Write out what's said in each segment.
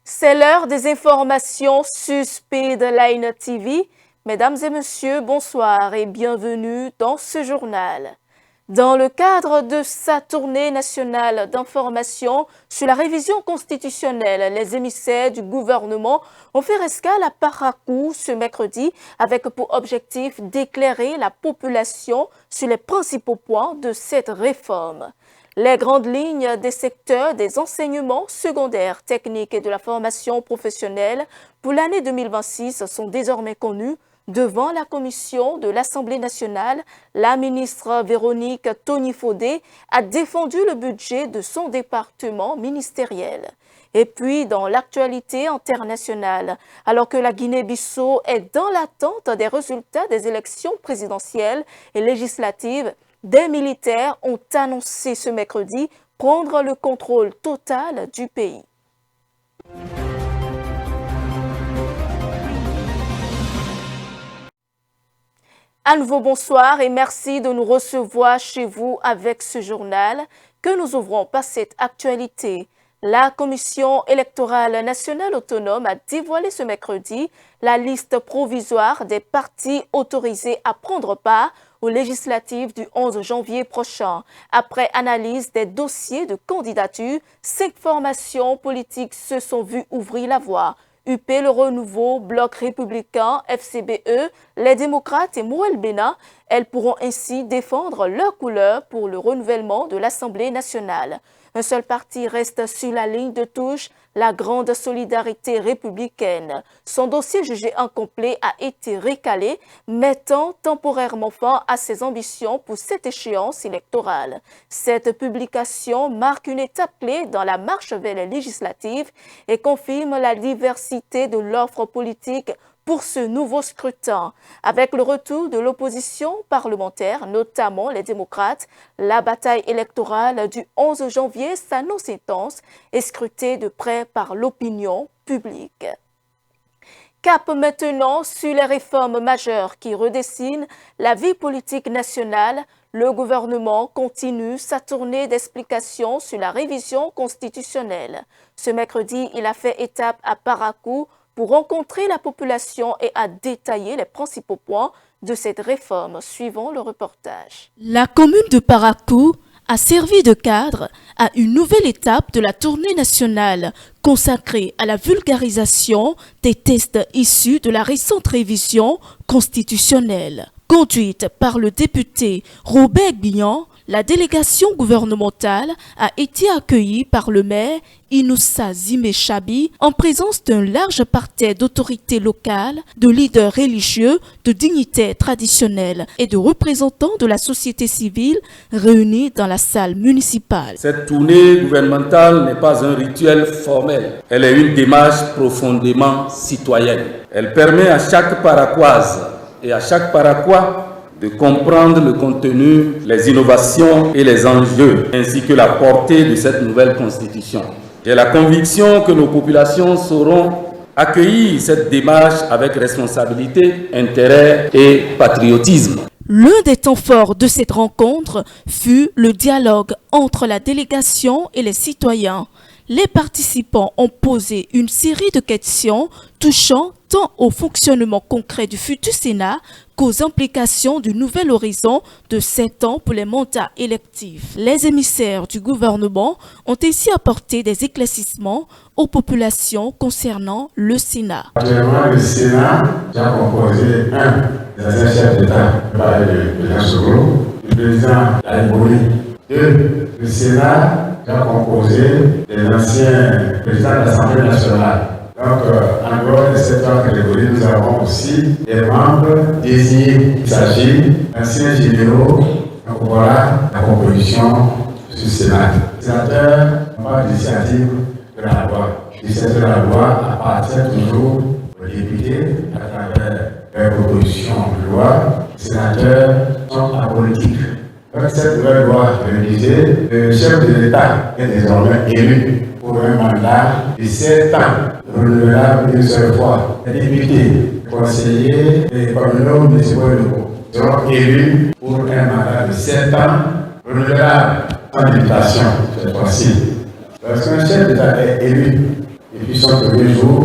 C'est l'heure des informations sur Speedline TV. Mesdames et messieurs, bonsoir et bienvenue dans ce journal. Dans le cadre de sa tournée nationale d'information sur la révision constitutionnelle, les émissaires du gouvernement ont fait escale à Parakou ce mercredi avec pour objectif d'éclairer la population sur les principaux points de cette réforme. Les grandes lignes des secteurs des enseignements secondaires, techniques et de la formation professionnelle pour l'année 2026 sont désormais connues. Devant la commission de l'Assemblée nationale, la ministre Véronique Tony-Fodé a défendu le budget de son département ministériel. Et puis, dans l'actualité internationale, alors que la Guinée-Bissau est dans l'attente des résultats des élections présidentielles et législatives, des militaires ont annoncé ce mercredi prendre le contrôle total du pays. À nouveau, bonsoir et merci de nous recevoir chez vous avec ce journal que nous ouvrons par cette actualité. La Commission électorale nationale autonome a dévoilé ce mercredi la liste provisoire des partis autorisés à prendre part aux législatives du 11 janvier prochain. Après analyse des dossiers de candidature, 5 formations politiques se sont vues ouvrir la voie. UP, le Renouveau, Bloc républicain, FCBE, les démocrates et Moël Bénin, elles pourront ainsi défendre leurs couleurs pour le renouvellement de l'Assemblée nationale. Un seul parti reste sur la ligne de touche, la grande solidarité républicaine. Son dossier jugé incomplet a été recalé, mettant temporairement fin à ses ambitions pour cette échéance électorale. Cette publication marque une étape clé dans la marche vers les législatives et confirme la diversité de l'offre politique pour ce nouveau scrutin. Avec le retour de l'opposition parlementaire, notamment les démocrates, la bataille électorale du 11 janvier s'annonce intense et scrutée de près par l'opinion publique. Cap maintenant sur les réformes majeures qui redessinent la vie politique nationale. Le gouvernement continue sa tournée d'explication sur la révision constitutionnelle. Ce mercredi, il a fait étape à Parakou pour rencontrer la population et à détailler les principaux points de cette réforme, suivant le reportage. La commune de Parakou a servi de cadre à une nouvelle étape de la tournée nationale consacrée à la vulgarisation des textes issus de la récente révision constitutionnelle. Conduite par le député Robert Guignan, la délégation gouvernementale a été accueillie par le maire Inoussa Zimé-Chabi en présence d'un large parterre d'autorités locales, de leaders religieux, de dignitaires traditionnels et de représentants de la société civile réunis dans la salle municipale. Cette tournée gouvernementale n'est pas un rituel formel, elle est une démarche profondément citoyenne. Elle permet à chaque paraquoise et à chaque paraquois de comprendre le contenu, les innovations et les enjeux, ainsi que la portée de cette nouvelle constitution. J'ai la conviction que nos populations sauront accueillir cette démarche avec responsabilité, intérêt et patriotisme. L'un des temps forts de cette rencontre fut le dialogue entre la délégation et les citoyens. Les participants ont posé une série de questions touchant tant au fonctionnement concret du futur Sénat qu'aux implications du nouvel horizon de 7 ans pour les mandats électifs. Les émissaires du gouvernement ont ainsi apporté des éclaircissements aux populations concernant le Sénat. Actuellement, le Sénat a composé un des anciens chefs d'État, le président Soro, le président Alibori. Deux, le Sénat a composé des anciens présidents de l'Assemblée nationale. Donc, en dehors de cette catégorie, nous avons aussi des membres désignés. Il s'agit d'anciens généraux. Donc, voilà la composition du Sénat. Les sénateurs n'ont pas d'initiative de la loi. L'initiative de la loi appartient toujours aux députés à travers leur proposition de loi. Les sénateurs sont apolitiques. Donc, cette nouvelle loi, je le disais, le chef de l'État est désormais élu pour un mandat de 7 ans, renouvelable une seule fois. Les députés, conseillers et communaux municipaux locaux seront élus pour un mandat de 7 ans, renouvelable en députation cette fois-ci. Lorsqu'un chef d'État est élu, il depuis son premier jour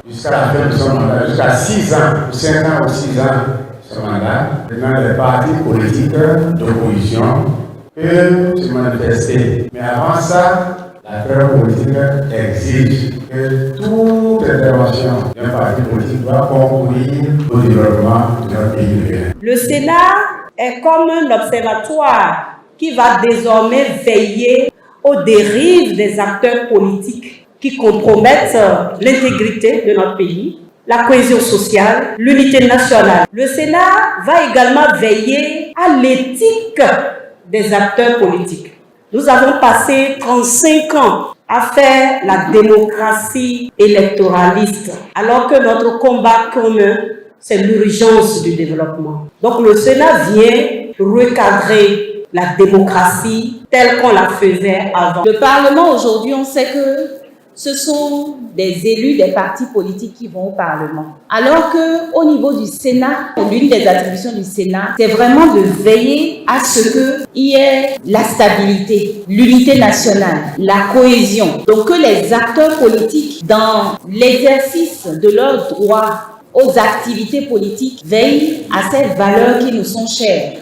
jusqu'à la fin de son mandat, jusqu'à 6 ans, ou 5 ans ou 6 ans de son mandat, dans les partis politiques d'opposition peuvent se manifester. Mais avant ça, la période politique exige que toute intervention d'un parti politique doit concourir au développement de notre pays. Le Sénat est comme un observatoire qui va désormais veiller aux dérives des acteurs politiques qui compromettent l'intégrité de notre pays, la cohésion sociale, l'unité nationale. Le Sénat va également veiller à l'éthique des acteurs politiques. Nous avons passé 35 ans à faire la démocratie électoraliste, alors que notre combat commun, c'est l'urgence du développement. Donc le Sénat vient recadrer la démocratie telle qu'on la faisait avant. Le Parlement aujourd'hui, on sait que ce sont des élus des partis politiques qui vont au Parlement. Alors qu'au niveau du Sénat, l'une des attributions du Sénat, c'est vraiment de veiller à ce qu'il y ait la stabilité, l'unité nationale, la cohésion. Donc que les acteurs politiques, dans l'exercice de leurs droits aux activités politiques, veillent à ces valeurs qui nous sont chères.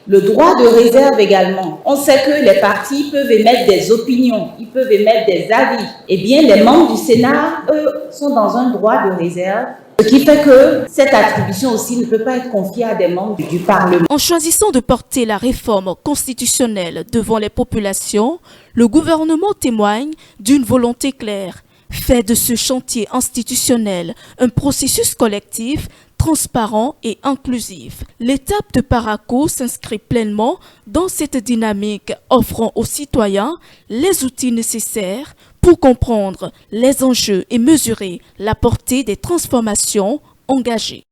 Le droit de réserve également. On sait que les partis peuvent émettre des opinions, ils peuvent émettre des avis. Eh bien, les membres du Sénat, eux, sont dans un droit de réserve, ce qui fait que cette attribution aussi ne peut pas être confiée à des membres du Parlement. En choisissant de porter la réforme constitutionnelle devant les populations, le gouvernement témoigne d'une volonté claire. Fait de ce chantier institutionnel un processus collectif, transparent et inclusif. L'étape de Parakou s'inscrit pleinement dans cette dynamique, offrant aux citoyens les outils nécessaires pour comprendre les enjeux et mesurer la portée des transformations engagées.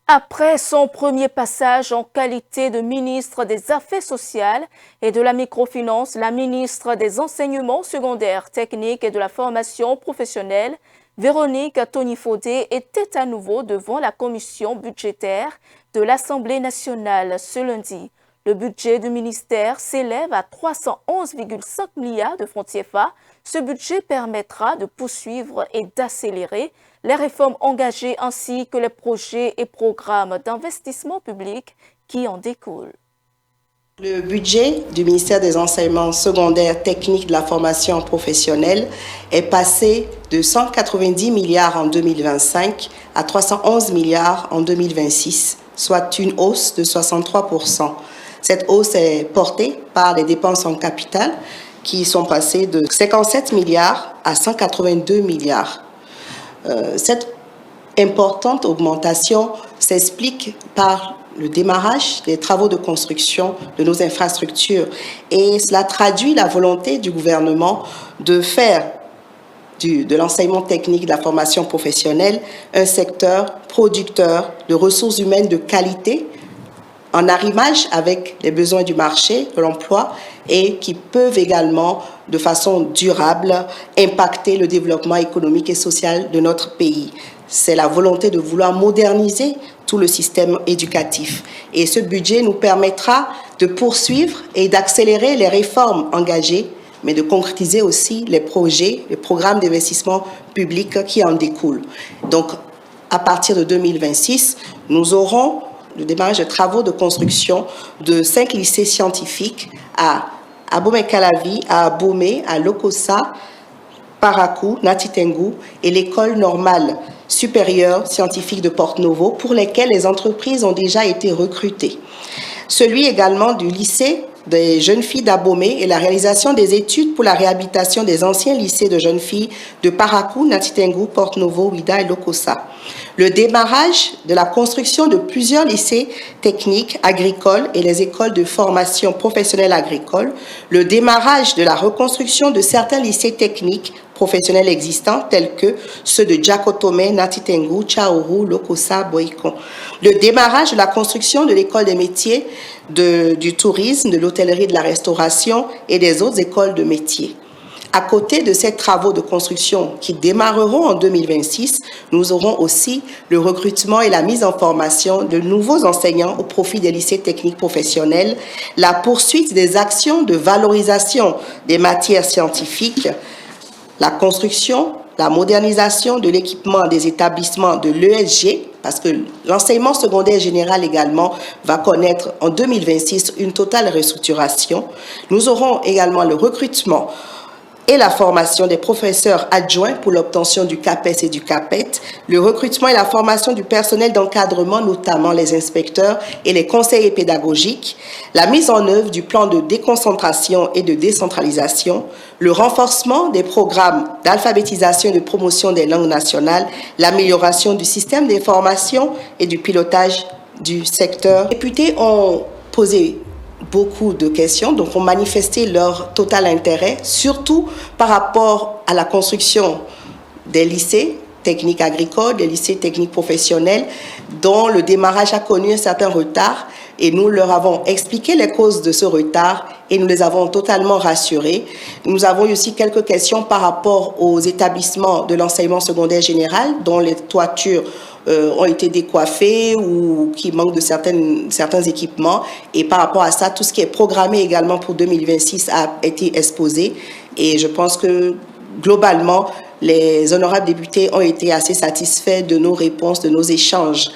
Après son premier passage en qualité de ministre des Affaires sociales et de la microfinance, la ministre des Enseignements secondaires, techniques et de la formation professionnelle, Véronique Tony-Fodé, était à nouveau devant la commission budgétaire de l'Assemblée nationale ce lundi. Le budget du ministère s'élève à 311,5 milliards de francs CFA. Ce budget permettra de poursuivre et d'accélérer les réformes engagées ainsi que les projets et programmes d'investissement public qui en découlent. Le budget du ministère des Enseignements secondaires, techniques, de la formation professionnelle est passé de 190 milliards en 2025 à 311 milliards en 2026, soit une hausse de 63%. Cette hausse est portée par les dépenses en capital qui sont passées de 57 milliards à 182 milliards. Cette importante augmentation s'explique par le démarrage des travaux de construction de nos infrastructures et cela traduit la volonté du gouvernement de faire de l'enseignement technique, de la formation professionnelle, un secteur producteur de ressources humaines de qualité en arrimage avec les besoins du marché, de l'emploi et qui peuvent également, de façon durable, impacter le développement économique et social de notre pays. C'est la volonté de vouloir moderniser tout le système éducatif. Et ce budget nous permettra de poursuivre et d'accélérer les réformes engagées, mais de concrétiser aussi les projets, les programmes d'investissement public qui en découlent. Donc, à partir de 2026, nous aurons le démarrage de travaux de construction de 5 lycées scientifiques à Abomey-Calavi, à Abomey, à Lokossa, Parakou, Natitengu et l'école normale supérieure scientifique de Porte-Novo pour lesquelles les entreprises ont déjà été recrutées. Celui également du lycée des jeunes filles d'Abomey et la réalisation des études pour la réhabilitation des anciens lycées de jeunes filles de Parakou, Natitengu, Porte-Novo, Ouida et Lokossa. Le démarrage de la construction de plusieurs lycées techniques agricoles et les écoles de formation professionnelle agricole. Le démarrage de la reconstruction de certains lycées techniques professionnels existants tels que ceux de Djakotome, Natitengu, Tchaourou, Lokossa, Boïkon. Le démarrage de la construction de l'école des métiers du tourisme, de l'hôtellerie, de la restauration et des autres écoles de métiers. À côté de ces travaux de construction qui démarreront en 2026, nous aurons aussi le recrutement et la mise en formation de nouveaux enseignants au profit des lycées techniques professionnels, la poursuite des actions de valorisation des matières scientifiques la construction, la modernisation de l'équipement des établissements de l'ESG, parce que l'enseignement secondaire général également va connaître en 2026 une totale restructuration. Nous aurons également le recrutement et la formation des professeurs adjoints pour l'obtention du CAPES et du CAPET, le recrutement et la formation du personnel d'encadrement, notamment les inspecteurs et les conseillers pédagogiques, la mise en œuvre du plan de déconcentration et de décentralisation, le renforcement des programmes d'alphabétisation et de promotion des langues nationales, l'amélioration du système d'information et du pilotage du secteur. Les députés ont posé beaucoup de questions, donc ont manifesté leur total intérêt, surtout par rapport à la construction des lycées techniques agricoles, des lycées techniques professionnels, dont le démarrage a connu un certain retard, et nous leur avons expliqué les causes de ce retard et nous les avons totalement rassurés. Nous avons eu aussi quelques questions par rapport aux établissements de l'enseignement secondaire général, dont les toitures ont été décoiffés ou qui manquent de certains équipements. Et par rapport à ça, tout ce qui est programmé également pour 2026 a été exposé. Et je pense que globalement, les honorables députés ont été assez satisfaits de nos réponses, de nos échanges.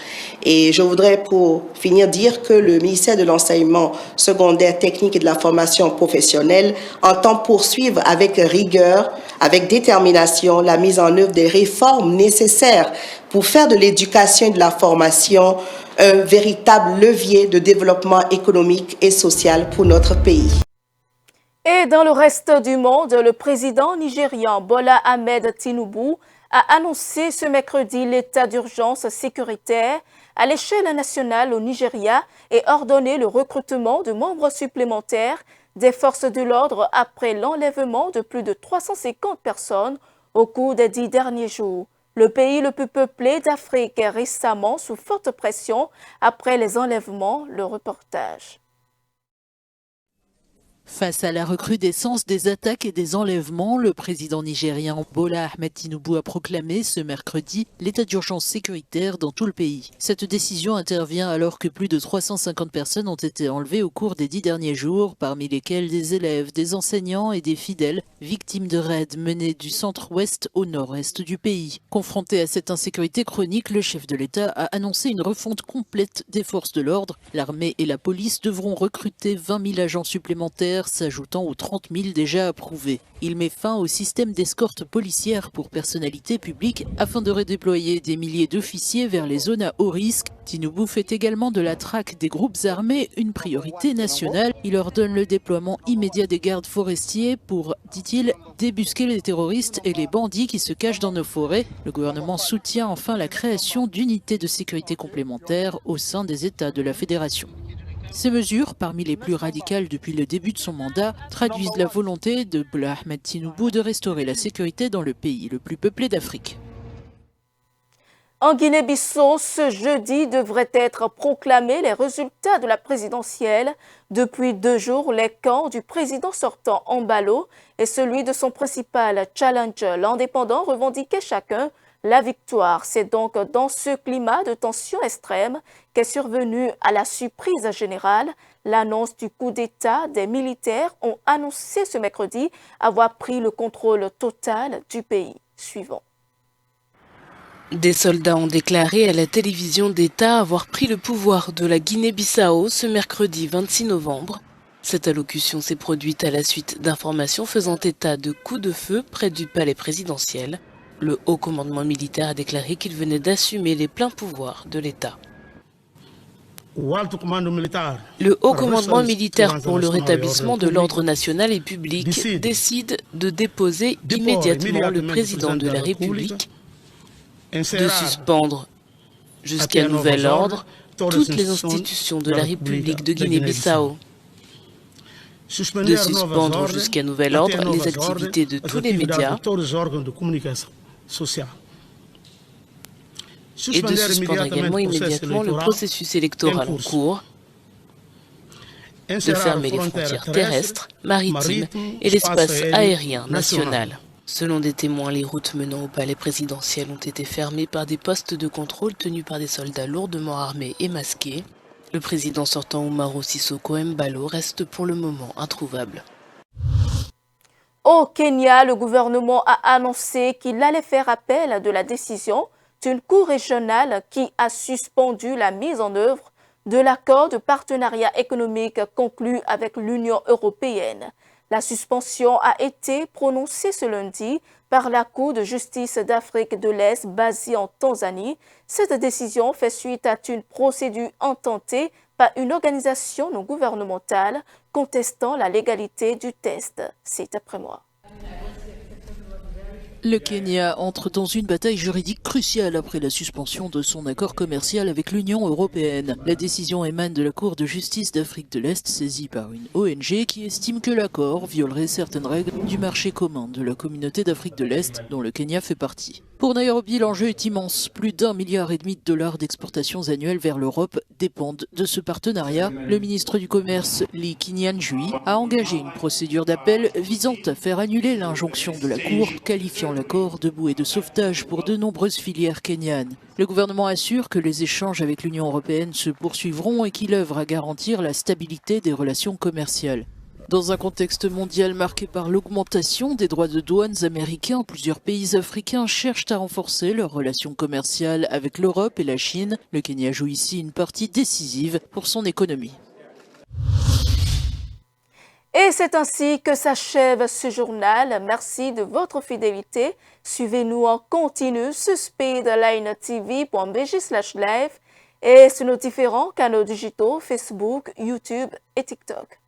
Et je voudrais pour finir dire que le ministère de l'Enseignement secondaire, technique et de la formation professionnelle entend poursuivre avec rigueur, avec détermination, la mise en œuvre des réformes nécessaires pour faire de l'éducation et de la formation un véritable levier de développement économique et social pour notre pays. Et dans le reste du monde, le président nigérian Bola Ahmed Tinubu a annoncé ce mercredi l'état d'urgence sécuritaire à l'échelle nationale au Nigeria et ordonné le recrutement de membres supplémentaires des forces de l'ordre après l'enlèvement de plus de 350 personnes au cours des 10 derniers jours. Le pays le plus peuplé d'Afrique est récemment sous forte pression après les enlèvements. Le reportage. Face à la recrudescence des attaques et des enlèvements, le président nigérien Bola Ahmed Tinubu a proclamé ce mercredi l'état d'urgence sécuritaire dans tout le pays. Cette décision intervient alors que plus de 350 personnes ont été enlevées au cours des 10 derniers jours, parmi lesquelles des élèves, des enseignants et des fidèles, victimes de raids menés du centre-ouest au nord-est du pays. Confronté à cette insécurité chronique, le chef de l'État a annoncé une refonte complète des forces de l'ordre. L'armée et la police devront recruter 20 000 agents supplémentaires, s'ajoutant aux 30 000 déjà approuvés. Il met fin au système d'escorte policière pour personnalités publiques afin de redéployer des milliers d'officiers vers les zones à haut risque. Tinubu fait également de la traque des groupes armés une priorité nationale. Il ordonne le déploiement immédiat des gardes forestiers pour, dit-il, débusquer les terroristes et les bandits qui se cachent dans nos forêts. Le gouvernement soutient enfin la création d'unités de sécurité complémentaires au sein des États de la Fédération. Ces mesures, parmi les plus radicales depuis le début de son mandat, traduisent la volonté de Bola Ahmed Tinubu de restaurer la sécurité dans le pays le plus peuplé d'Afrique. En Guinée-Bissau, ce jeudi devraient être proclamés les résultats de la présidentielle. Depuis 2 jours, les camps du président sortant Embalo et celui de son principal challenger, l'indépendant, revendiquaient chacun la victoire. C'est donc dans ce climat de tension extrême qu'est survenue à la surprise générale l'annonce du coup d'État. Des militaires ont annoncé ce mercredi avoir pris le contrôle total du pays. Suivant. Des soldats ont déclaré à la télévision d'État avoir pris le pouvoir de la Guinée-Bissau ce mercredi 26 novembre. Cette allocution s'est produite à la suite d'informations faisant état de coups de feu près du palais présidentiel. Le haut commandement militaire a déclaré qu'il venait d'assumer les pleins pouvoirs de l'État. Le haut commandement militaire pour le rétablissement de l'ordre national et public décide de déposer immédiatement le président de la République, de suspendre jusqu'à nouvel ordre toutes les institutions de la République de Guinée-Bissau, de suspendre jusqu'à nouvel ordre les activités de tous les médias et de suspendre également immédiatement le processus électoral en cours, de fermer les frontières terrestres, maritimes et l'espace aérien national. Selon des témoins, les routes menant au palais présidentiel ont été fermées par des postes de contrôle tenus par des soldats lourdement armés et masqués. Le président sortant Umaru Sissoco Embalo reste pour le moment introuvable. Au Kenya, le gouvernement a annoncé qu'il allait faire appel de la décision d'une cour régionale qui a suspendu la mise en œuvre de l'accord de partenariat économique conclu avec l'Union européenne. La suspension a été prononcée ce lundi par la Cour de justice d'Afrique de l'Est basée en Tanzanie. Cette décision fait suite à une procédure intentée par une organisation non gouvernementale contestant la légalité du test. C'est après moi. Le Kenya entre dans une bataille juridique cruciale après la suspension de son accord commercial avec l'Union européenne. La décision émane de la Cour de justice d'Afrique de l'Est saisie par une ONG qui estime que l'accord violerait certaines règles du marché commun de la communauté d'Afrique de l'Est dont le Kenya fait partie. Pour Nairobi, l'enjeu est immense. Plus d'1,5 milliard $ d'exportations annuelles vers l'Europe dépendent de ce partenariat. Le ministre du Commerce, Lee Kinyanjui, a engagé une procédure d'appel visant à faire annuler l'injonction de la Cour, qualifiant l'accord de bouée de sauvetage pour de nombreuses filières kenyanes. Le gouvernement assure que les échanges avec l'Union européenne se poursuivront et qu'il œuvre à garantir la stabilité des relations commerciales. Dans un contexte mondial marqué par l'augmentation des droits de douane américains, plusieurs pays africains cherchent à renforcer leurs relations commerciales avec l'Europe et la Chine. Le Kenya joue ici une partie décisive pour son économie. Et c'est ainsi que s'achève ce journal. Merci de votre fidélité. Suivez-nous en continu sur speedlinetv.bg/live et sur nos différents canaux digitaux Facebook, YouTube et TikTok.